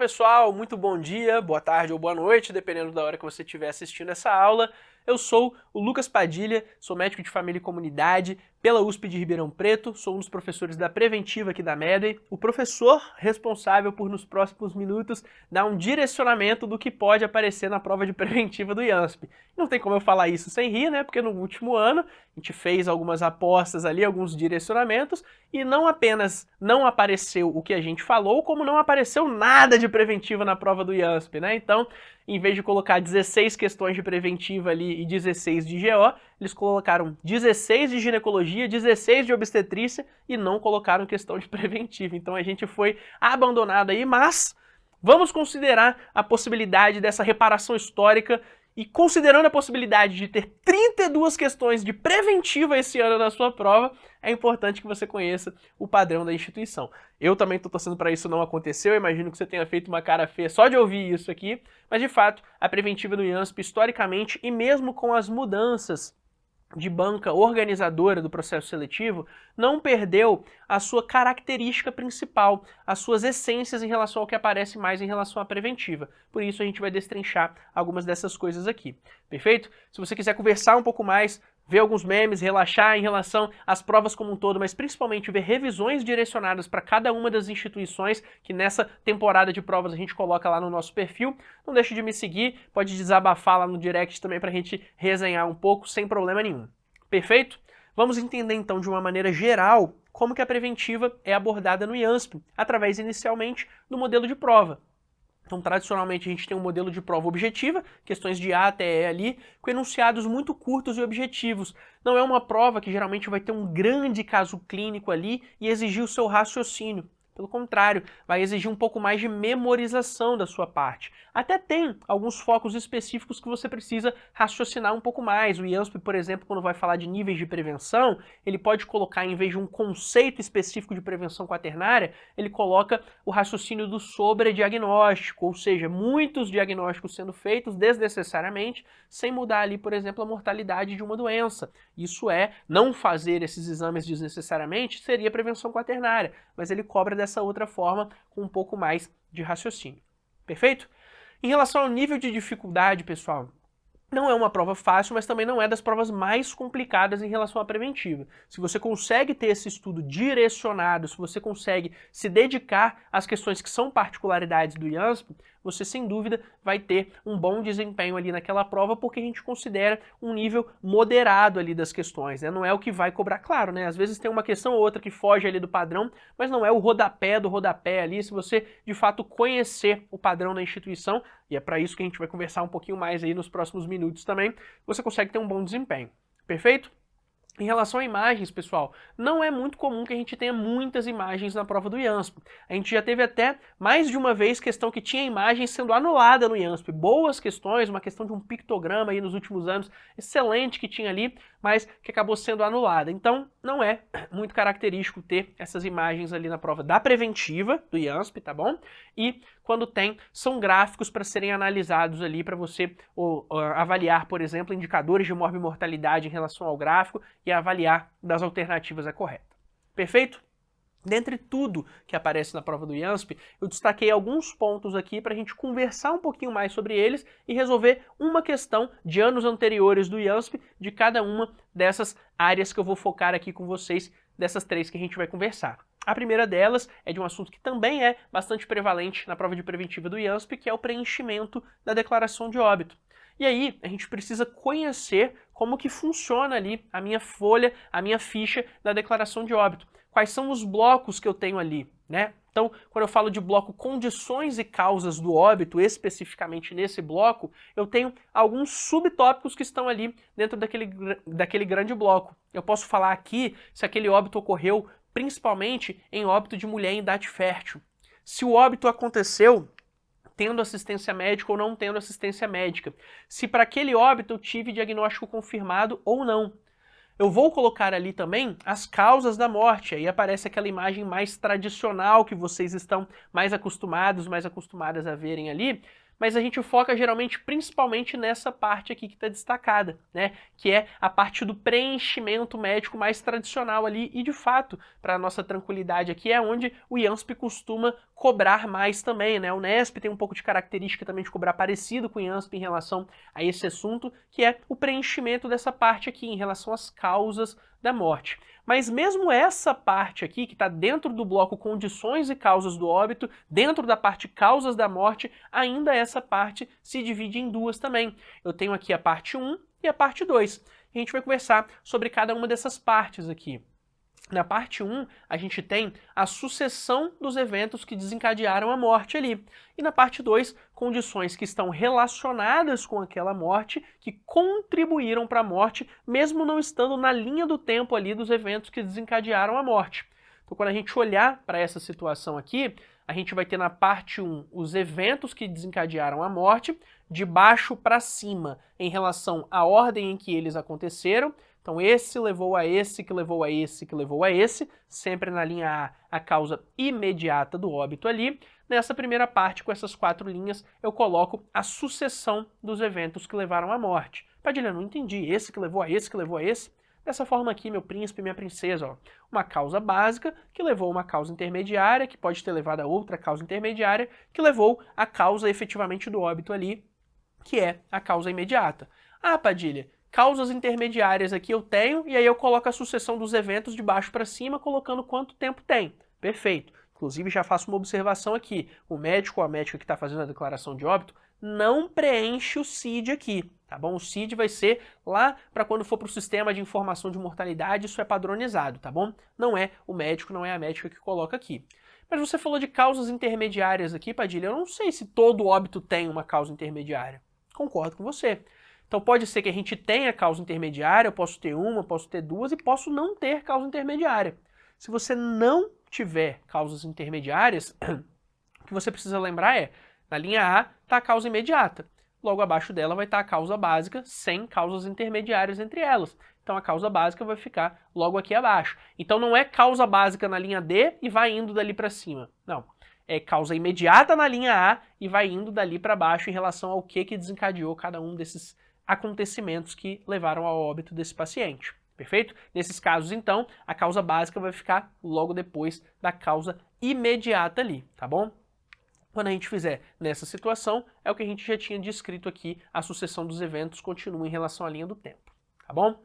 pessoal, muito bom dia, boa tarde ou boa noite, dependendo da hora que você estiver assistindo essa aula. Eu sou o Lucas Padilha, sou médico de família e comunidade pela USP de Ribeirão Preto, sou um dos professores da Preventiva aqui da Medway, o professor responsável por nos próximos minutos dar um direcionamento do que pode aparecer na prova de Preventiva do IANSP. Não tem como eu falar isso sem rir, né? Porque no último ano a gente fez algumas apostas ali, alguns direcionamentos, e não apenas não apareceu o que a gente falou, como não apareceu nada de preventiva na prova do IANSP, né? Então, em vez de colocar 16 questões de preventiva ali e 16 de GO, eles colocaram 16 de ginecologia, 16 de obstetrícia e não colocaram questão de preventiva. Então a gente foi abandonado aí, mas vamos considerar a possibilidade dessa reparação histórica e considerando a possibilidade de ter 32 questões de preventiva esse ano na sua prova, é importante que você conheça o padrão da instituição. Eu também estou torcendo para isso não acontecer, eu imagino que você tenha feito uma cara feia só de ouvir isso aqui, mas de fato, a preventiva do IANSP, historicamente, e mesmo com as mudanças de banca organizadora do processo seletivo, não perdeu a sua característica principal, as suas essências em relação ao que aparece mais em relação à preventiva. Por isso a gente vai destrinchar algumas dessas coisas aqui, perfeito? Se você quiser conversar um pouco mais, ver alguns memes, relaxar em relação às provas como um todo, mas principalmente ver revisões direcionadas para cada uma das instituições que nessa temporada de provas a gente coloca lá no nosso perfil, não deixe de me seguir, pode desabafar lá no direct também para a gente resenhar um pouco sem problema nenhum. Perfeito? Vamos entender então de uma maneira geral como que a preventiva é abordada no IANSP, através inicialmente do modelo de prova. Então, tradicionalmente, a gente tem um modelo de prova objetiva, questões de A até E ali, com enunciados muito curtos e objetivos. Não é uma prova que geralmente vai ter um grande caso clínico ali e exigir o seu raciocínio. Pelo contrário, vai exigir um pouco mais de memorização da sua parte. Até tem alguns focos específicos que você precisa raciocinar um pouco mais. O IANSP, por exemplo, quando vai falar de níveis de prevenção, ele pode colocar, em vez de um conceito específico de prevenção quaternária, ele coloca o raciocínio do sobrediagnóstico, ou seja, muitos diagnósticos sendo feitos desnecessariamente, sem mudar ali, por exemplo, a mortalidade de uma doença. Isso é, não fazer esses exames desnecessariamente seria prevenção quaternária, mas ele cobra dessa outra forma com um pouco mais de raciocínio. Perfeito? Em relação ao nível de dificuldade, pessoal, não é uma prova fácil, mas também não é das provas mais complicadas em relação à preventiva. Se você consegue ter esse estudo direcionado, se você consegue se dedicar às questões que são particularidades do IANSP, você sem dúvida vai ter um bom desempenho ali naquela prova, porque a gente considera um nível moderado ali das questões, né? Não é o que vai cobrar, claro, né? Às vezes tem uma questão ou outra que foge ali do padrão, mas não é o rodapé do rodapé ali, se você de fato conhecer o padrão da instituição, e é para isso que a gente vai conversar um pouquinho mais aí nos próximos minutos também, você consegue ter um bom desempenho. Perfeito? Em relação a imagens, pessoal, não é muito comum que a gente tenha muitas imagens na prova do IANSP. A gente já teve até mais de uma vez questão que tinha imagem sendo anulada no IANSP. Boas questões, uma questão de um pictograma aí nos últimos anos, excelente que tinha ali, mas que acabou sendo anulada. Então, não é muito característico ter essas imagens ali na prova da preventiva do IANSP, tá bom? E quando tem, são gráficos para serem analisados ali para você avaliar, por exemplo, indicadores de morbimortalidade em relação ao gráfico e avaliar das alternativas a correta. Perfeito? Dentre tudo que aparece na prova do IANSP, eu destaquei alguns pontos aqui para a gente conversar um pouquinho mais sobre eles e resolver uma questão de anos anteriores do IANSP de cada uma dessas áreas que eu vou focar aqui com vocês, dessas três que a gente vai conversar. A primeira delas é de um assunto que também é bastante prevalente na prova de preventiva do IANSP, que é o preenchimento da declaração de óbito. E aí, a gente precisa conhecer como que funciona ali a minha folha, a minha ficha da declaração de óbito. Quais são os blocos que eu tenho ali, né? Então, quando eu falo de bloco condições e causas do óbito, especificamente nesse bloco, eu tenho alguns subtópicos que estão ali dentro daquele grande bloco. Eu posso falar aqui se aquele óbito ocorreu principalmente em óbito de mulher em idade fértil. Se o óbito aconteceu tendo assistência médica ou não tendo assistência médica. Se para aquele óbito eu tive diagnóstico confirmado ou não. Eu vou colocar ali também as causas da morte, aí aparece aquela imagem mais tradicional que vocês estão mais acostumadas a verem ali, mas a gente foca geralmente principalmente nessa parte aqui que está destacada, né? Que é a parte do preenchimento médico mais tradicional ali e de fato, para a nossa tranquilidade aqui, é onde o IANSP costuma cobrar mais também, né? O Unesp tem um pouco de característica também de cobrar parecido com o IANSP em relação a esse assunto, que é o preenchimento dessa parte aqui em relação às causas da morte. Mas mesmo essa parte aqui, que está dentro do bloco condições e causas do óbito, dentro da parte causas da morte, ainda essa parte se divide em duas também. Eu tenho aqui a parte 1 e a parte 2. A gente vai conversar sobre cada uma dessas partes aqui. Na parte 1, a gente tem a sucessão dos eventos que desencadearam a morte ali. E na parte 2, condições que estão relacionadas com aquela morte, que contribuíram para a morte, mesmo não estando na linha do tempo ali dos eventos que desencadearam a morte. Então, quando a gente olhar para essa situação aqui, a gente vai ter na parte 1 os eventos que desencadearam a morte, de baixo para cima, em relação à ordem em que eles aconteceram. Então esse levou a esse, que levou a esse, que levou a esse, sempre na linha A, a causa imediata do óbito ali. Nessa primeira parte, com essas 4 linhas, eu coloco a sucessão dos eventos que levaram à morte. Padilha, não entendi, esse que levou a esse, que levou a esse? Dessa forma aqui, meu príncipe e minha princesa, ó, uma causa básica que levou a uma causa intermediária, que pode ter levado a outra causa intermediária, que levou a causa efetivamente do óbito ali, que é a causa imediata. Ah, Padilha, causas intermediárias aqui eu tenho, e aí eu coloco a sucessão dos eventos de baixo para cima, colocando quanto tempo tem. Perfeito. Inclusive, já faço uma observação aqui. O médico ou a médica que está fazendo a declaração de óbito não preenche o CID aqui, tá bom? O CID vai ser lá para quando for para o sistema de informação de mortalidade, isso é padronizado, tá bom? Não é o médico, não é a médica que coloca aqui. Mas você falou de causas intermediárias aqui, Padilha. Eu não sei se todo óbito tem uma causa intermediária. Concordo com você. Então pode ser que a gente tenha causa intermediária, eu posso ter uma, posso ter duas e posso não ter causa intermediária. Se você não tiver causas intermediárias, o que você precisa lembrar é, na linha A está a causa imediata, logo abaixo dela vai estar a causa básica sem causas intermediárias entre elas. Então a causa básica vai ficar logo aqui abaixo. Então não é causa básica na linha D e vai indo dali para cima. Não. É causa imediata na linha A e vai indo dali para baixo em relação ao que desencadeou cada um desses acontecimentos que levaram ao óbito desse paciente. Perfeito? Nesses casos, então, a causa básica vai ficar logo depois da causa imediata ali, tá bom? Quando a gente fizer nessa situação, é o que a gente já tinha descrito aqui, a sucessão dos eventos continua em relação à linha do tempo, tá bom?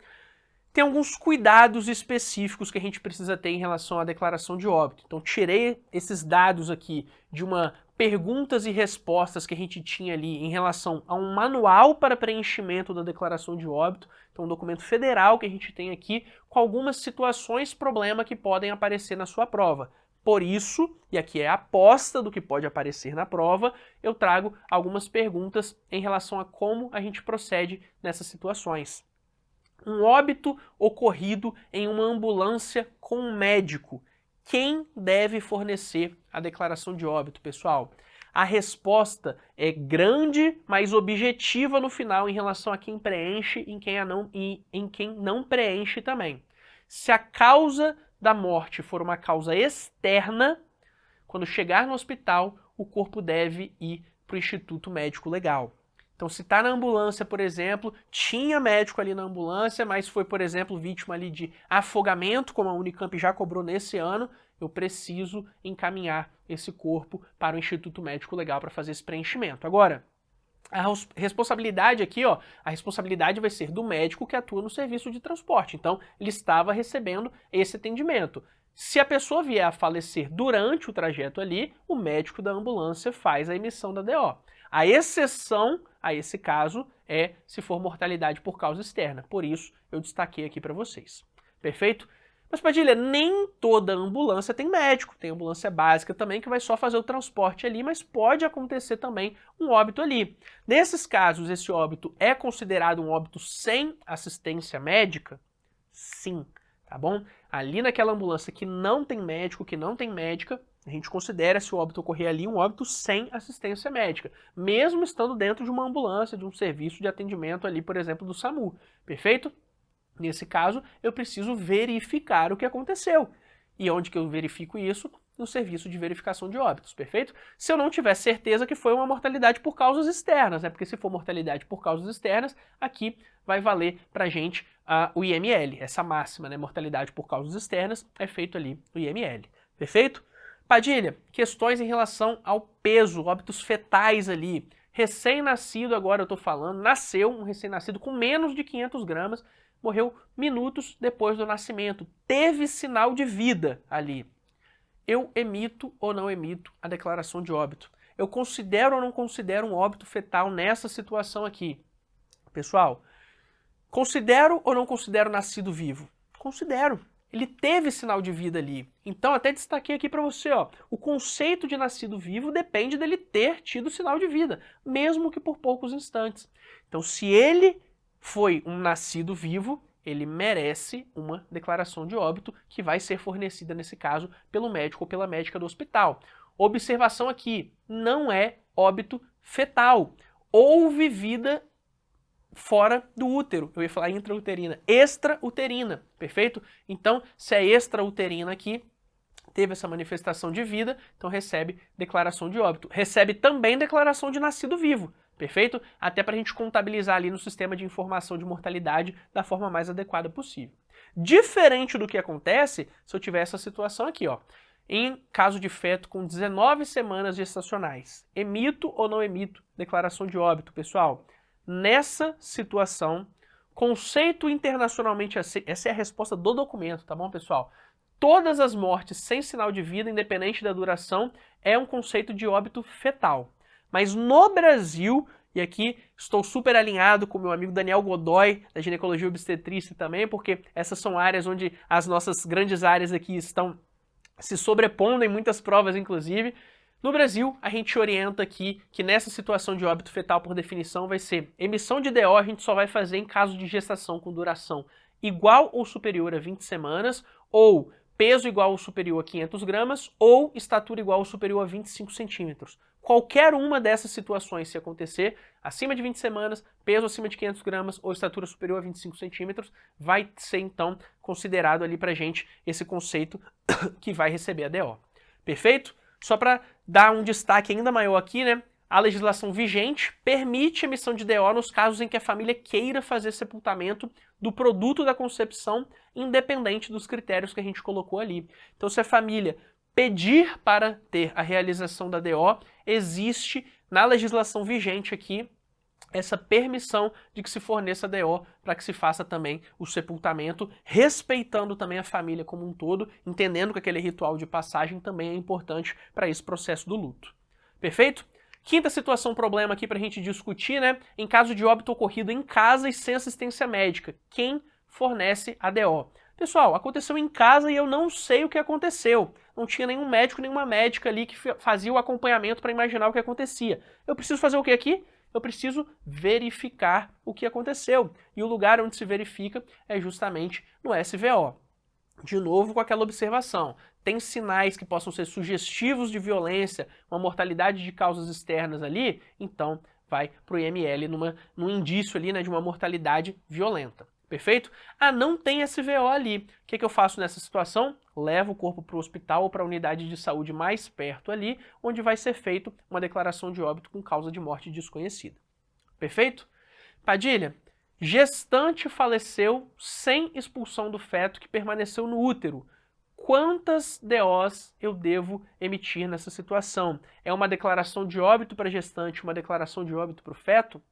Tem alguns cuidados específicos que a gente precisa ter em relação à declaração de óbito. Então, tirei esses dados aqui de uma perguntas e respostas que a gente tinha ali em relação a um manual para preenchimento da declaração de óbito, então um documento federal que a gente tem aqui com algumas situações problema que podem aparecer na sua prova. Por isso, e aqui é a aposta do que pode aparecer na prova, eu trago algumas perguntas em relação a como a gente procede nessas situações. Um óbito ocorrido em uma ambulância com um médico. Quem deve fornecer a declaração de óbito, pessoal? A resposta é grande, mas objetiva no final em relação a quem preenche e em quem não preenche também. Se a causa da morte for uma causa externa, quando chegar no hospital, o corpo deve ir para o Instituto Médico Legal. Então, se está na ambulância, por exemplo, tinha médico ali na ambulância, mas foi, por exemplo, vítima ali de afogamento, como a Unicamp já cobrou nesse ano, eu preciso encaminhar esse corpo para o Instituto Médico Legal para fazer esse preenchimento. Agora, a responsabilidade aqui, ó, a responsabilidade vai ser do médico que atua no serviço de transporte. Então, ele estava recebendo esse atendimento. Se a pessoa vier a falecer durante o trajeto ali, o médico da ambulância faz a emissão da DO. A exceção a esse caso é se for mortalidade por causa externa. Por isso, eu destaquei aqui para vocês. Perfeito? Mas, Padilha, nem toda ambulância tem médico. Tem ambulância básica também que vai só fazer o transporte ali, mas pode acontecer também um óbito ali. Nesses casos, esse óbito é considerado um óbito sem assistência médica? Sim, tá bom? Ali naquela ambulância que não tem médico, que não tem médica, a gente considera, se o óbito ocorrer ali, um óbito sem assistência médica, mesmo estando dentro de uma ambulância, de um serviço de atendimento ali, por exemplo, do SAMU. Perfeito? Nesse caso, eu preciso verificar o que aconteceu. E onde que eu verifico isso? No serviço de verificação de óbitos, perfeito? Se eu não tiver certeza que foi uma mortalidade por causas externas, né? Porque se for mortalidade por causas externas, aqui vai valer pra gente o IML, essa máxima, né? Mortalidade por causas externas é feito ali o IML, perfeito? Padilha, questões em relação ao peso, óbitos fetais ali. Recém-nascido, agora eu estou falando, nasceu um recém-nascido com menos de 500 gramas, morreu minutos depois do nascimento. Teve sinal de vida ali. Eu emito ou não emito a declaração de óbito? Eu considero ou não considero um óbito fetal nessa situação aqui? Pessoal, considero ou não considero nascido vivo? Considero. Ele teve sinal de vida ali. Então, até destaquei aqui para você, ó, o conceito de nascido vivo depende dele ter tido sinal de vida, mesmo que por poucos instantes. Então, se ele foi um nascido vivo, ele merece uma declaração de óbito que vai ser fornecida, nesse caso, pelo médico ou pela médica do hospital. Observação aqui, não é óbito fetal. Houve vida fora do útero, eu ia falar intrauterina, extrauterina, perfeito? Então, se é extrauterina aqui, teve essa manifestação de vida, então recebe declaração de óbito. Recebe também declaração de nascido vivo, perfeito? Até para a gente contabilizar ali no sistema de informação de mortalidade da forma mais adequada possível. Diferente do que acontece se eu tiver essa situação aqui, ó. Em caso de feto com 19 semanas gestacionais, emito ou não emito declaração de óbito, pessoal? Nessa situação, conceito internacionalmente aceito, essa é a resposta do documento, tá bom, pessoal? Todas as mortes sem sinal de vida, independente da duração, é um conceito de óbito fetal. Mas no Brasil, e aqui estou super alinhado com meu amigo Daniel Godoy, da ginecologia e obstetrícia também, porque essas são áreas onde as nossas grandes áreas aqui estão se sobrepondo em muitas provas, inclusive. No Brasil, a gente orienta aqui que nessa situação de óbito fetal, por definição, vai ser emissão de DO, a gente só vai fazer em caso de gestação com duração igual ou superior a 20 semanas, ou peso igual ou superior a 500 gramas, ou estatura igual ou superior a 25 centímetros. Qualquer uma dessas situações, se acontecer, acima de 20 semanas, peso acima de 500 gramas ou estatura superior a 25 centímetros, vai ser então considerado ali pra gente esse conceito que vai receber a DO. Perfeito? Só para dar um destaque ainda maior aqui, né? A legislação vigente permite a emissão de DO nos casos em que a família queira fazer sepultamento do produto da concepção, independente dos critérios que a gente colocou ali. Então, se a família pedir para ter a realização da DO, existe na legislação vigente aqui essa permissão de que se forneça DO para que se faça também o sepultamento, respeitando também a família como um todo, entendendo que aquele ritual de passagem também é importante para esse processo do luto. Perfeito? Quinta situação, problema aqui para a gente discutir, né? Em caso de óbito ocorrido em casa e sem assistência médica, quem fornece a DO? Pessoal, aconteceu em casa e eu não sei o que aconteceu. Não tinha nenhum médico, nenhuma médica ali que fazia o acompanhamento para imaginar o que acontecia. Eu preciso fazer o que aqui? Eu preciso verificar o que aconteceu. E o lugar onde se verifica é justamente no SVO. De novo com aquela observação. Tem sinais que possam ser sugestivos de violência, uma mortalidade de causas externas ali, então vai para o IML num indício ali, né, de uma mortalidade violenta. Perfeito? Ah, não tem SVO ali. O que eu faço nessa situação? Levo o corpo para o hospital ou para a unidade de saúde mais perto ali, onde vai ser feita uma declaração de óbito com causa de morte desconhecida. Perfeito? Padilha, gestante faleceu sem expulsão do feto que permaneceu no útero. Quantas DOs eu devo emitir nessa situação? É uma declaração de óbito para a gestante, uma declaração de óbito para o feto?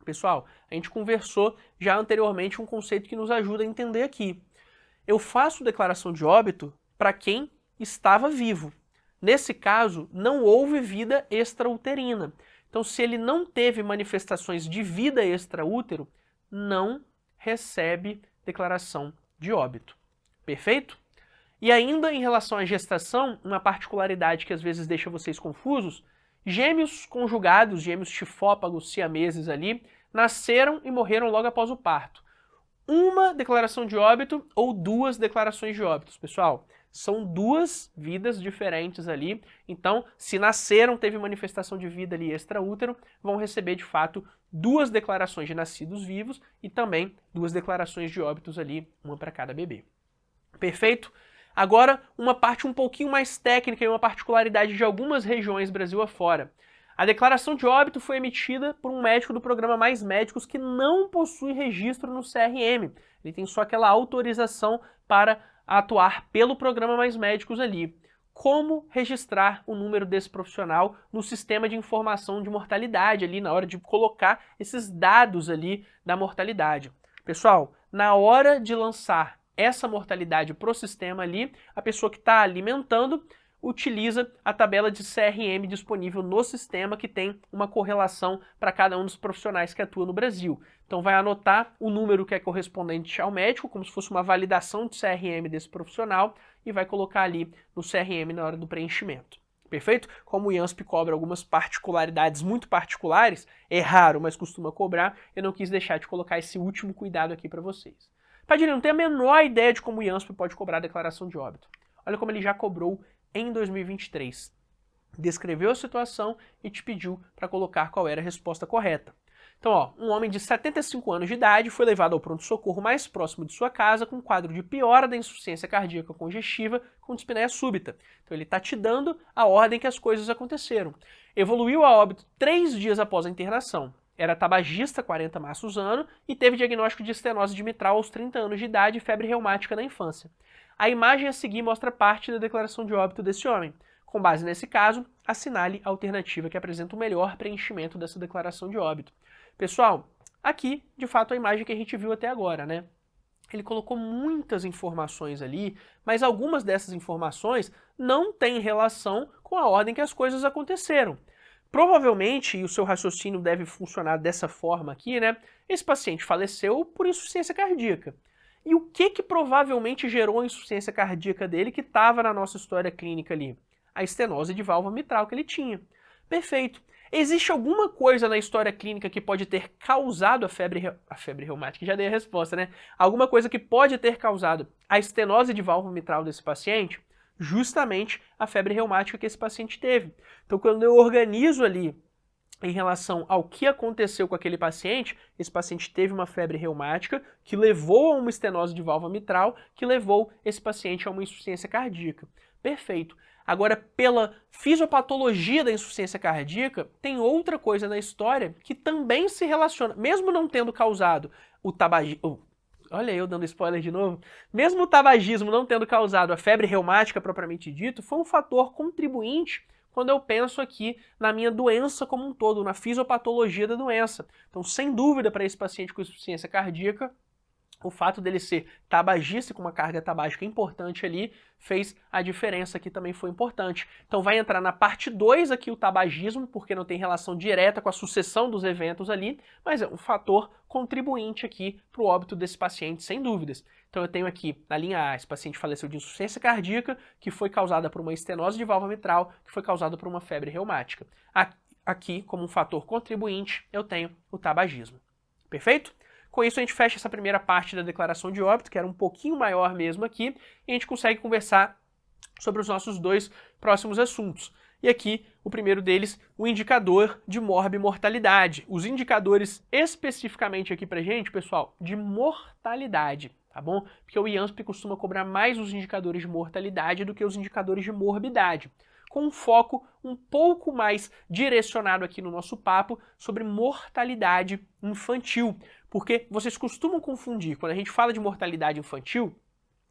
Pessoal, a gente conversou já anteriormente um conceito que nos ajuda a entender aqui. Eu faço declaração de óbito para quem estava vivo. Nesse caso, não houve vida extrauterina. Então, se ele não teve manifestações de vida extraútero, não recebe declaração de óbito. Perfeito? E ainda em relação à gestação, uma particularidade que às vezes deixa vocês confusos, gêmeos conjugados, gêmeos tifópagos, siameses ali, nasceram e morreram logo após o parto. Uma declaração de óbito ou duas declarações de óbitos, pessoal. São duas vidas diferentes ali, então se nasceram, teve manifestação de vida ali extraútero, vão receber de fato duas declarações de nascidos vivos e também duas declarações de óbitos ali, uma para cada bebê. Perfeito? Agora, uma parte um pouquinho mais técnica e uma particularidade de algumas regiões Brasil afora. A declaração de óbito foi emitida por um médico do programa Mais Médicos que não possui registro no CRM. Ele tem só aquela autorização para atuar pelo programa Mais Médicos ali. como registrar o número desse profissional no sistema de informação de mortalidade ali na hora de colocar esses dados ali da mortalidade. Pessoal, na hora de lançar essa mortalidade para o sistema ali, a pessoa que está alimentando utiliza a tabela de CRM disponível no sistema, que tem uma correlação para cada um dos profissionais que atua no Brasil. Então vai anotar o número que é correspondente ao médico, como se fosse uma validação de CRM desse profissional, e vai colocar ali no CRM na hora do preenchimento. Perfeito? Como o IANSP cobra algumas particularidades muito particulares, é raro, mas costuma cobrar, eu não quis deixar de colocar esse último cuidado aqui para vocês. Padilha, não tenho a menor ideia de como o IANSP pode cobrar a declaração de óbito. Olha como ele já cobrou em 2023. Descreveu a situação e te pediu para colocar qual era a resposta correta. Então, ó, um homem de 75 anos de idade foi levado ao pronto-socorro mais próximo de sua casa com um quadro de piora da insuficiência cardíaca congestiva com dispneia súbita. Então ele está te dando a ordem que as coisas aconteceram. Evoluiu a óbito 3 dias após a internação. Era tabagista, 40 maços ano, e teve diagnóstico de estenose de mitral aos 30 anos de idade e febre reumática na infância. A imagem a seguir mostra parte da declaração de óbito desse homem. Com base nesse caso, assinale a alternativa que apresenta o melhor preenchimento dessa declaração de óbito. Pessoal, aqui, de fato, a imagem que a gente viu até agora, né? Ele colocou muitas informações ali, mas algumas dessas informações não têm relação com a ordem que as coisas aconteceram. Provavelmente, e o seu raciocínio deve funcionar dessa forma aqui, né? Esse paciente faleceu por insuficiência cardíaca. E o que provavelmente gerou a insuficiência cardíaca dele que estava na nossa história clínica ali? A estenose de válvula mitral que ele tinha. Perfeito. Existe alguma coisa na história clínica que pode ter causado a febre reumática? Já dei a resposta, né? Alguma coisa que pode ter causado a estenose de válvula mitral desse paciente? Justamente a febre reumática que esse paciente teve. Então, quando eu organizo ali em relação ao que aconteceu com aquele paciente, esse paciente teve uma febre reumática que levou a uma estenose de válvula mitral, que levou esse paciente a uma insuficiência cardíaca. Perfeito. Agora, pela fisiopatologia da insuficiência cardíaca, tem outra coisa na história que também se relaciona, mesmo não tendo causado o tabagismo, olha eu dando spoiler de novo, mesmo o tabagismo não tendo causado a febre reumática propriamente dito, foi um fator contribuinte quando eu penso aqui na minha doença como um todo, na fisiopatologia da doença. Então, sem dúvida, para esse paciente com insuficiência cardíaca, o fato dele ser tabagista com uma carga tabágica importante ali fez a diferença, que também foi importante. Então vai entrar na parte 2 aqui o tabagismo, porque não tem relação direta com a sucessão dos eventos ali, mas é um fator contribuinte aqui para o óbito desse paciente, sem dúvidas. Então eu tenho aqui, na linha A, esse paciente faleceu de insuficiência cardíaca, que foi causada por uma estenose de válvula mitral, que foi causada por uma febre reumática. Aqui, como um fator contribuinte, eu tenho o tabagismo. Perfeito? Com isso, a gente fecha essa primeira parte da declaração de óbito, que era um pouquinho maior mesmo aqui, e a gente consegue conversar sobre os nossos 2 próximos assuntos. E aqui, o primeiro deles, o indicador de morbimortalidade. Os indicadores especificamente aqui pra gente, pessoal, de mortalidade, tá bom? Porque o IANSP costuma cobrar mais os indicadores de mortalidade do que os indicadores de morbidade, com um foco um pouco mais direcionado aqui no nosso papo sobre mortalidade infantil. Porque vocês costumam confundir, quando a gente fala de mortalidade infantil,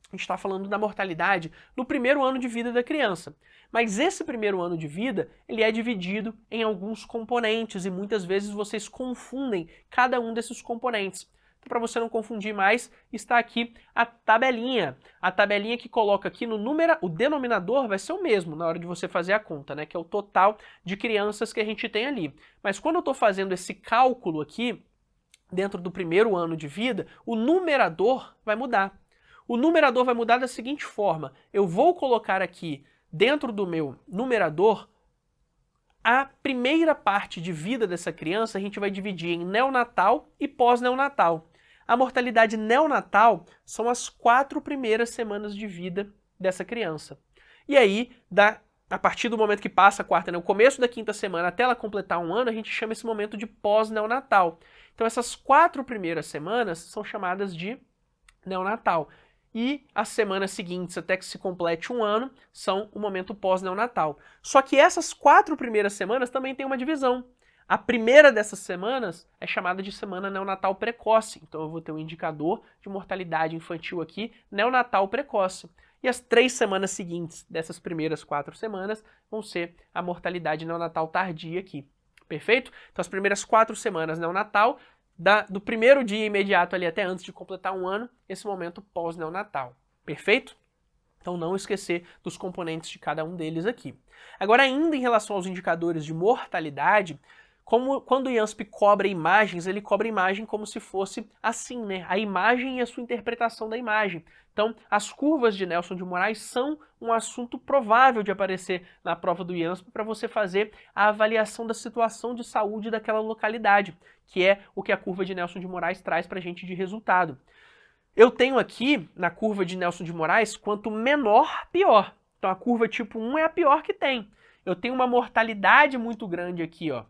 a gente está falando da mortalidade no primeiro ano de vida da criança. Mas esse primeiro ano de vida, ele é dividido em alguns componentes e muitas vezes vocês confundem cada um desses componentes. Então, para você não confundir mais, está aqui a tabelinha. A tabelinha que coloca aqui no número, o denominador vai ser o mesmo na hora de você fazer a conta, né? Que é o total de crianças que a gente tem ali. Mas quando eu estou fazendo esse cálculo aqui, dentro do primeiro ano de vida, o numerador vai mudar. O numerador vai mudar da seguinte forma: eu vou colocar aqui dentro do meu numerador a primeira parte de vida dessa criança, a gente vai dividir em neonatal e pós-neonatal. A mortalidade neonatal são as 4 primeiras semanas de vida dessa criança. E aí, a partir do momento que passa a quarta, né, o começo da 5ª semana até ela completar 1 ano, a gente chama esse momento de pós-neonatal. Então essas 4 primeiras semanas são chamadas de neonatal. E as semanas seguintes, até que se complete 1 ano, são o momento pós-neonatal. Só que essas 4 primeiras semanas também tem uma divisão. A primeira dessas semanas é chamada de semana neonatal precoce. Então eu vou ter um indicador de mortalidade infantil aqui, neonatal precoce. e as 3 semanas seguintes dessas primeiras 4 semanas vão ser a mortalidade neonatal tardia aqui. Perfeito? Então as primeiras 4 semanas neonatal, do primeiro dia imediato ali até antes de completar 1 ano, esse momento pós-neonatal. Perfeito? Então não esquecer dos componentes de cada um deles aqui. Agora, ainda em relação aos indicadores de mortalidade, quando o IANSP cobra imagens, ele cobra imagem como se fosse assim, né? A imagem e a sua interpretação da imagem. Então, as curvas de Nelson de Moraes são um assunto provável de aparecer na prova do IANSP para você fazer a avaliação da situação de saúde daquela localidade, que é o que a curva de Nelson de Moraes traz para a gente de resultado. Eu tenho aqui, na curva de Nelson de Moraes, quanto menor, pior. Então, a curva tipo 1 é a pior que tem. Eu tenho uma mortalidade muito grande aqui, ó,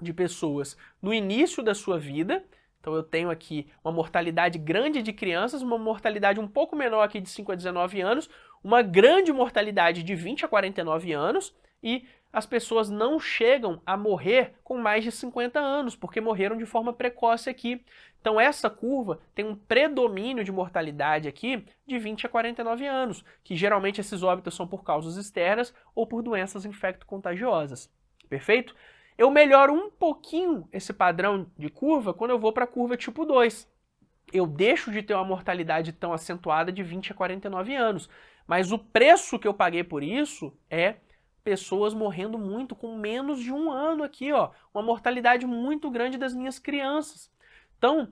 de pessoas no início da sua vida. Então eu tenho aqui uma mortalidade grande de crianças, uma mortalidade um pouco menor aqui de 5 a 19 anos, uma grande mortalidade de 20 a 49 anos e as pessoas não chegam a morrer com mais de 50 anos, porque morreram de forma precoce aqui. Então essa curva tem um predomínio de mortalidade aqui de 20 a 49 anos, que geralmente esses óbitos são por causas externas ou por doenças infecto-contagiosas. Perfeito? Eu melhoro um pouquinho esse padrão de curva quando eu vou para a curva tipo 2. Eu deixo de ter uma mortalidade tão acentuada de 20 a 49 anos, mas o preço que eu paguei por isso é pessoas morrendo muito com menos de 1 ano aqui, ó, uma mortalidade muito grande das minhas crianças. Então,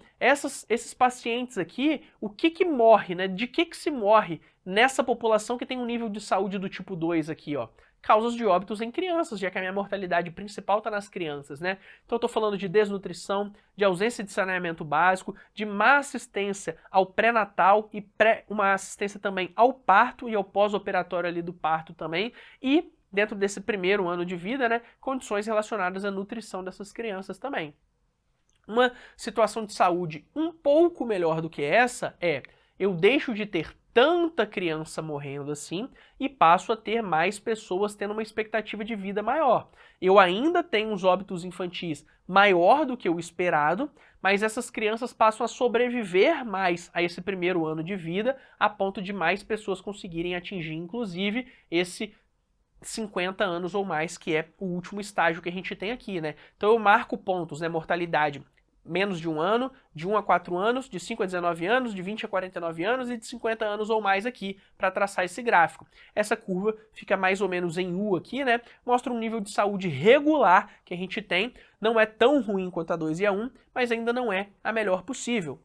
esses pacientes aqui, o que morre, né? De que se morre nessa população que tem um nível de saúde do tipo 2 aqui, ó? Causas de óbitos em crianças, já que a minha mortalidade principal está nas crianças, né? Então eu estou falando de desnutrição, de ausência de saneamento básico, de má assistência ao pré-natal e uma assistência também ao parto e ao pós-operatório ali do parto também, e dentro desse primeiro ano de vida, né, condições relacionadas à nutrição dessas crianças também. Uma situação de saúde um pouco melhor do que essa é, eu deixo de ter tanta criança morrendo assim e passo a ter mais pessoas tendo uma expectativa de vida maior. Eu ainda tenho os óbitos infantis maior do que o esperado, mas essas crianças passam a sobreviver mais a esse primeiro ano de vida, a ponto de mais pessoas conseguirem atingir, inclusive, esse 50 anos ou mais, que é o último estágio que a gente tem aqui, né? Então eu marco pontos, né? Mortalidade menos de 1 ano, de 1 a 4 anos, de 5 a 19 anos, de 20 a 49 anos e de 50 anos ou mais aqui para traçar esse gráfico. Essa curva fica mais ou menos em U aqui, né? Mostra um nível de saúde regular que a gente tem. Não é tão ruim quanto a 2 e a 1, mas ainda não é a melhor possível.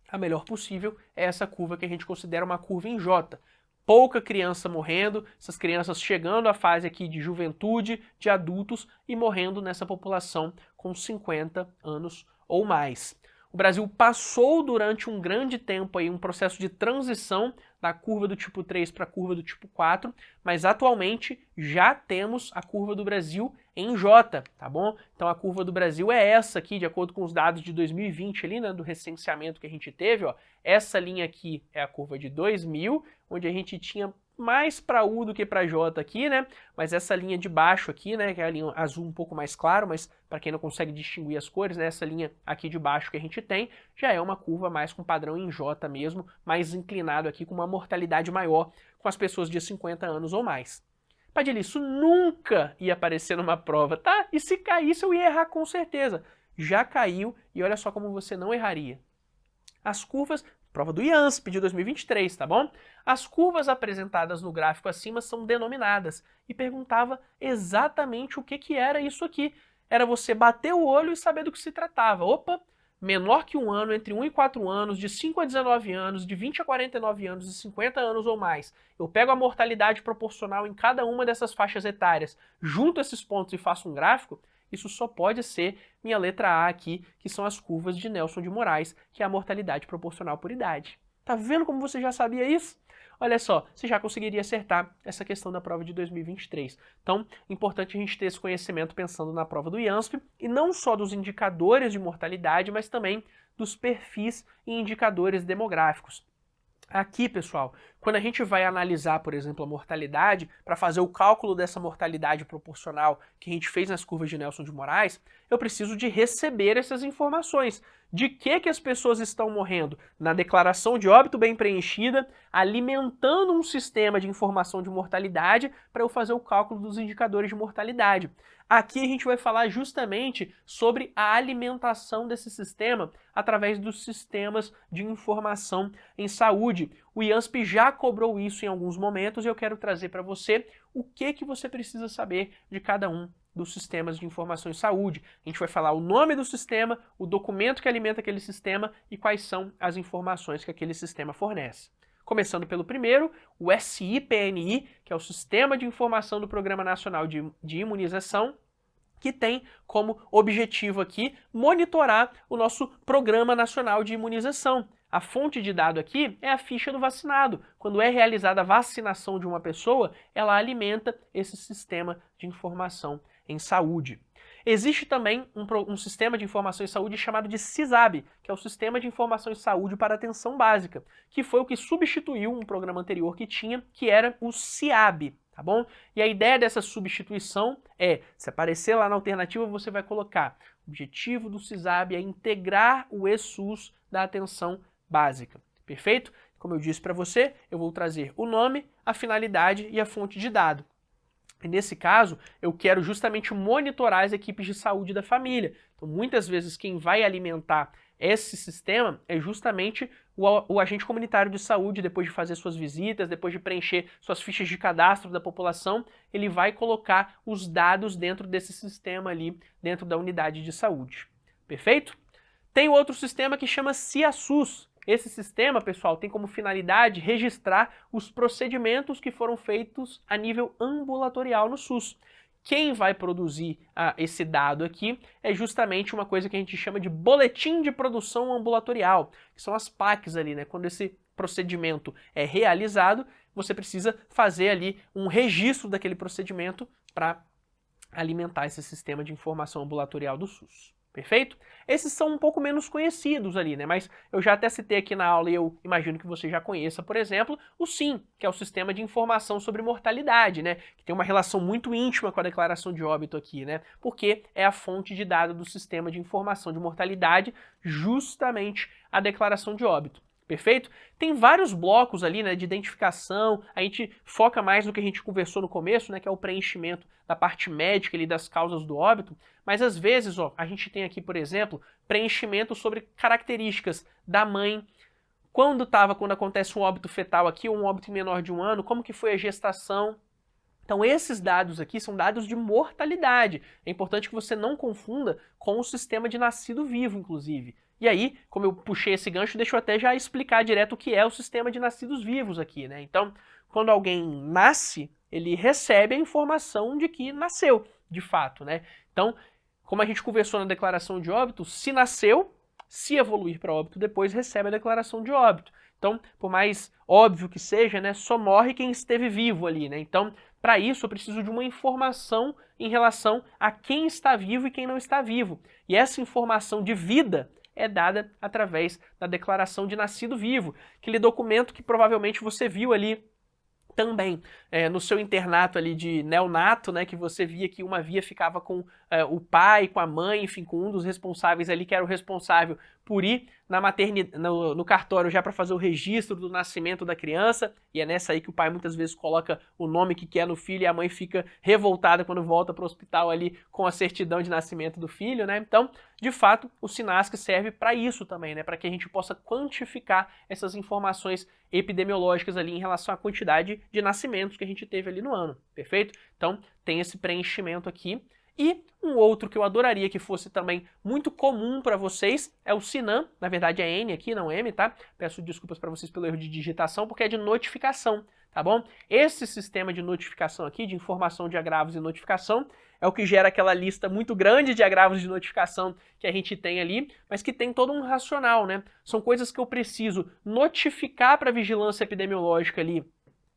A melhor possível é essa curva que a gente considera uma curva em J. Pouca criança morrendo, essas crianças chegando à fase aqui de juventude, de adultos e morrendo nessa população com 50 anos ou mais. O Brasil passou durante um grande tempo aí um processo de transição da curva do tipo 3 para a curva do tipo 4, mas atualmente já temos a curva do Brasil em J, tá bom? Então a curva do Brasil é essa aqui, de acordo com os dados de 2020 ali, né, do recenseamento que a gente teve, ó. Essa linha aqui é a curva de 2000, onde a gente tinha mais para U do que para J aqui, né? Mas essa linha de baixo aqui, né, que é a linha azul um pouco mais claro, mas para quem não consegue distinguir as cores, né, essa linha aqui de baixo que a gente tem, já é uma curva mais com padrão em J mesmo, mais inclinado aqui, com uma mortalidade maior com as pessoas de 50 anos ou mais. Padilha, isso nunca ia aparecer numa prova, tá? E se caísse eu ia errar com certeza. Já caiu e olha só como você não erraria. As curvas, prova do IANSP de 2023, tá bom? As curvas apresentadas no gráfico acima são denominadas e perguntava exatamente o que era isso aqui. Era você bater o olho e saber do que se tratava. Opa, menor que 1 ano, entre 1 e 4 anos, de 5 a 19 anos, de 20 a 49 anos e 50 anos ou mais. Eu pego a mortalidade proporcional em cada uma dessas faixas etárias, junto esses pontos e faço um gráfico. Isso só pode ser minha letra A aqui, que são as curvas de Nelson de Moraes, que é a mortalidade proporcional por idade. Tá vendo como você já sabia isso? Olha só, você já conseguiria acertar essa questão da prova de 2023. Então, importante a gente ter esse conhecimento pensando na prova do IANSP, e não só dos indicadores de mortalidade, mas também dos perfis e indicadores demográficos. Aqui, pessoal, quando a gente vai analisar, por exemplo, a mortalidade, para fazer o cálculo dessa mortalidade proporcional que a gente fez nas curvas de Nelson de Moraes, eu preciso de receber essas informações, de que as pessoas estão morrendo na declaração de óbito bem preenchida, alimentando um sistema de informação de mortalidade para eu fazer o cálculo dos indicadores de mortalidade. Aqui a gente vai falar justamente sobre a alimentação desse sistema através dos sistemas de informação em saúde. O IANSP já cobrou isso em alguns momentos e eu quero trazer para você o que você precisa saber de cada um dos sistemas de informação em saúde. A gente vai falar o nome do sistema, o documento que alimenta aquele sistema e quais são as informações que aquele sistema fornece. Começando pelo primeiro, o SIPNI, que é o Sistema de Informação do Programa Nacional de Imunização, que tem como objetivo aqui monitorar o nosso Programa Nacional de Imunização. A fonte de dado aqui é a ficha do vacinado. Quando é realizada a vacinação de uma pessoa, ela alimenta esse sistema de informação em saúde. Existe também um sistema de informação em saúde chamado de SISAB, que é o Sistema de Informação em Saúde para Atenção Básica, que foi o que substituiu um programa anterior que tinha, que era o SIAB, tá bom? E a ideia dessa substituição é, se aparecer lá na alternativa, você vai colocar: o objetivo do SISAB é integrar o eSUS da atenção básica, perfeito? Como eu disse para você, eu vou trazer o nome, a finalidade e a fonte de dado. E nesse caso, eu quero justamente monitorar as equipes de saúde da família. Então, muitas vezes, quem vai alimentar esse sistema é justamente o agente comunitário de saúde. Depois de fazer suas visitas, depois de preencher suas fichas de cadastro da população, ele vai colocar os dados dentro desse sistema ali, dentro da unidade de saúde. Perfeito? Tem outro sistema que chama CIASUS. Esse sistema, pessoal, tem como finalidade registrar os procedimentos que foram feitos a nível ambulatorial no SUS. Quem vai produzir esse dado aqui é justamente uma coisa que a gente chama de boletim de produção ambulatorial, que são as PACs ali, né? Quando esse procedimento é realizado, você precisa fazer ali um registro daquele procedimento para alimentar esse sistema de informação ambulatorial do SUS. Perfeito? Esses são um pouco menos conhecidos ali, né? Mas eu já até citei aqui na aula e eu imagino que você já conheça, por exemplo, o SIM, que é o Sistema de Informação sobre Mortalidade, né? Que tem uma relação muito íntima com a declaração de óbito aqui, né? Porque é a fonte de dados do Sistema de Informação de Mortalidade, justamente a declaração de óbito. Perfeito? Tem vários blocos ali, né, de identificação. A gente foca mais no que a gente conversou no começo, né, que é o preenchimento da parte médica ali das causas do óbito, mas às vezes, ó, a gente tem aqui, por exemplo, preenchimento sobre características da mãe, quando acontece um óbito fetal aqui, ou um óbito em menor de 1 ano, como que foi a gestação. Então esses dados aqui são dados de mortalidade. É importante que você não confunda com o sistema de nascido vivo, inclusive. E aí, como eu puxei esse gancho, deixa eu até já explicar direto o que é o sistema de nascidos vivos aqui, né? Então, quando alguém nasce, ele recebe a informação de que nasceu, de fato, né? Então, como a gente conversou na declaração de óbito, se nasceu, se evoluir para óbito depois, recebe a declaração de óbito. Então, por mais óbvio que seja, né, só morre quem esteve vivo ali, né? Então, para isso, eu preciso de uma informação em relação a quem está vivo e quem não está vivo. E essa informação de vida é dada através da declaração de nascido vivo, aquele documento que provavelmente você viu ali também no seu internato ali de neonato, né, que você via que uma via ficava com o pai, com a mãe, enfim, com um dos responsáveis ali, que era o responsável por ir na no cartório já para fazer o registro do nascimento da criança, e é nessa aí que o pai muitas vezes coloca o nome que quer no filho e a mãe fica revoltada quando volta para o hospital ali com a certidão de nascimento do filho, né? Então, de fato, o SINASC serve para isso também, né? Para que a gente possa quantificar essas informações epidemiológicas ali em relação à quantidade de nascimentos que a gente teve ali no ano, perfeito? Então, tem esse preenchimento aqui. E um outro que eu adoraria que fosse também muito comum para vocês é o SINAM, na verdade é N aqui, não M, tá? Peço desculpas para vocês pelo erro de digitação, porque é de notificação, tá bom? Esse sistema de notificação aqui, de informação de agravos e notificação, é o que gera aquela lista muito grande de agravos de notificação que a gente tem ali, mas que tem todo um racional, né? São coisas que eu preciso notificar para a vigilância epidemiológica ali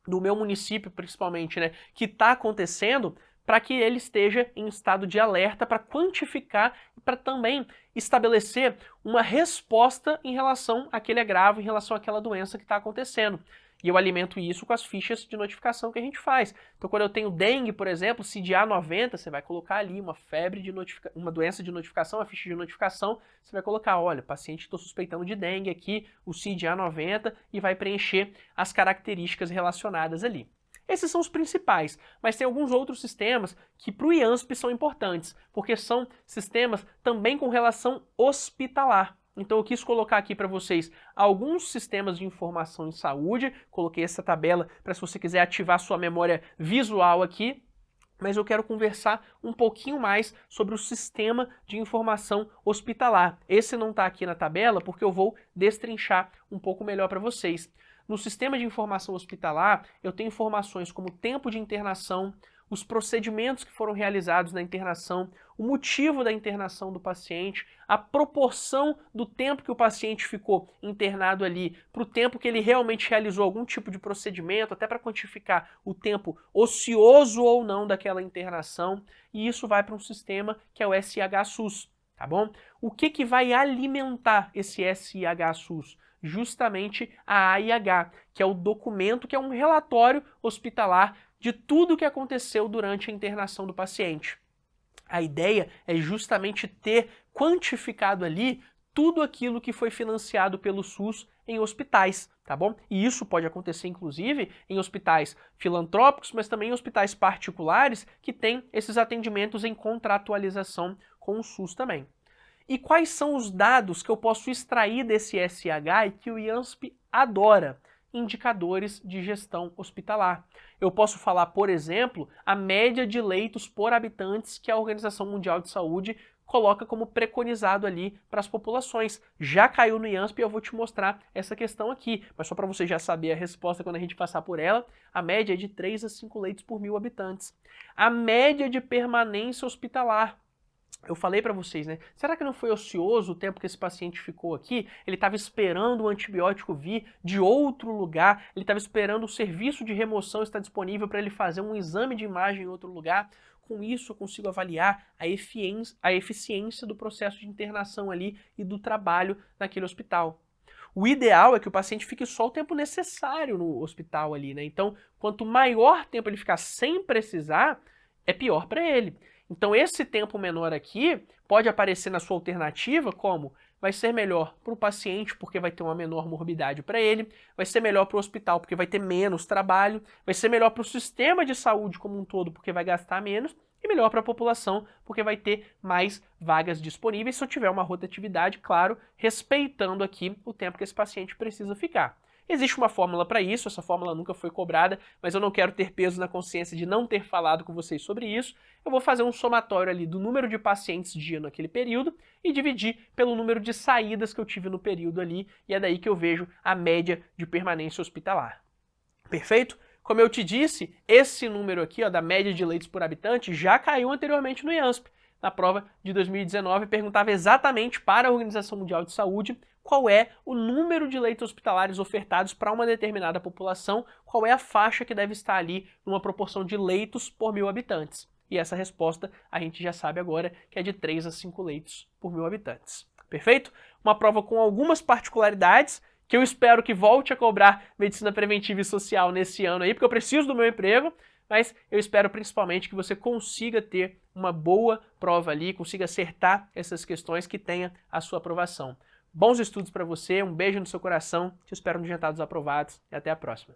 do meu município, principalmente, né? Que está acontecendo, para que ele esteja em estado de alerta, para quantificar e para também estabelecer uma resposta em relação àquele agravo, em relação àquela doença que está acontecendo. E eu alimento isso com as fichas de notificação que a gente faz. Então, quando eu tenho dengue, por exemplo, CDA 90, você vai colocar ali uma uma doença de notificação, a ficha de notificação, você vai colocar, olha, paciente, estou suspeitando de dengue aqui, o CDA 90, e vai preencher as características relacionadas ali. Esses são os principais, mas tem alguns outros sistemas que para o IANSP são importantes, porque são sistemas também com relação hospitalar. Então eu quis colocar aqui para vocês alguns sistemas de informação em saúde, coloquei essa tabela para se você quiser ativar sua memória visual aqui, mas eu quero conversar um pouquinho mais sobre o sistema de informação hospitalar. Esse não está aqui na tabela porque eu vou destrinchar um pouco melhor para vocês. No sistema de informação hospitalar, eu tenho informações como tempo de internação, os procedimentos que foram realizados na internação, o motivo da internação do paciente, a proporção do tempo que o paciente ficou internado ali para o tempo que ele realmente realizou algum tipo de procedimento, até para quantificar o tempo ocioso ou não daquela internação, e isso vai para um sistema que é o SIH-SUS, tá bom? O que vai alimentar esse SIH-SUS? Justamente a AIH, que é o documento, que é um relatório hospitalar de tudo o que aconteceu durante a internação do paciente. A ideia é justamente ter quantificado ali tudo aquilo que foi financiado pelo SUS em hospitais, tá bom? E isso pode acontecer, inclusive, em hospitais filantrópicos, mas também em hospitais particulares que têm esses atendimentos em contratualização com o SUS também. E quais são os dados que eu posso extrair desse SIH e que o IANSP adora? Indicadores de gestão hospitalar. Eu posso falar, por exemplo, a média de leitos por habitantes que a Organização Mundial de Saúde coloca como preconizado ali para as populações. Já caiu no IANSP e eu vou te mostrar essa questão aqui, mas só para você já saber a resposta quando a gente passar por ela, a média é de 3 a 5 leitos por 1.000 habitantes. A média de permanência hospitalar. Eu falei para vocês, né? Será que não foi ocioso o tempo que esse paciente ficou aqui? Ele estava esperando o antibiótico vir de outro lugar, ele estava esperando o serviço de remoção estar disponível para ele fazer um exame de imagem em outro lugar. Com isso eu consigo avaliar a eficiência do processo de internação ali e do trabalho naquele hospital. O ideal é que o paciente fique só o tempo necessário no hospital ali, né? Então, quanto maior tempo ele ficar sem precisar, é pior para ele. Então esse tempo menor aqui pode aparecer na sua alternativa como vai ser melhor para o paciente porque vai ter uma menor morbidade para ele, vai ser melhor para o hospital porque vai ter menos trabalho, vai ser melhor para o sistema de saúde como um todo porque vai gastar menos e melhor para a população porque vai ter mais vagas disponíveis se eu tiver uma rotatividade, claro, respeitando aqui o tempo que esse paciente precisa ficar. Existe uma fórmula para isso, essa fórmula nunca foi cobrada, mas eu não quero ter peso na consciência de não ter falado com vocês sobre isso. Eu vou fazer um somatório ali do número de pacientes dia naquele período e dividir pelo número de saídas que eu tive no período ali, e é daí que eu vejo a média de permanência hospitalar. Perfeito? Como eu te disse, esse número aqui, ó, da média de leitos por habitante, já caiu anteriormente no IANSP. Na prova de 2019, perguntava exatamente para a Organização Mundial de Saúde qual é o número de leitos hospitalares ofertados para uma determinada população, qual é a faixa que deve estar ali numa proporção de leitos por 1.000 habitantes. E essa resposta a gente já sabe agora que é de 3 a 5 leitos por 1.000 habitantes. Perfeito? Uma prova com algumas particularidades, que eu espero que volte a cobrar medicina preventiva e social nesse ano aí, porque eu preciso do meu emprego, mas eu espero principalmente que você consiga ter uma boa prova ali, consiga acertar essas questões que tenha a sua aprovação. Bons estudos para você, um beijo no seu coração, te espero no Jantar dos Aprovados e até a próxima.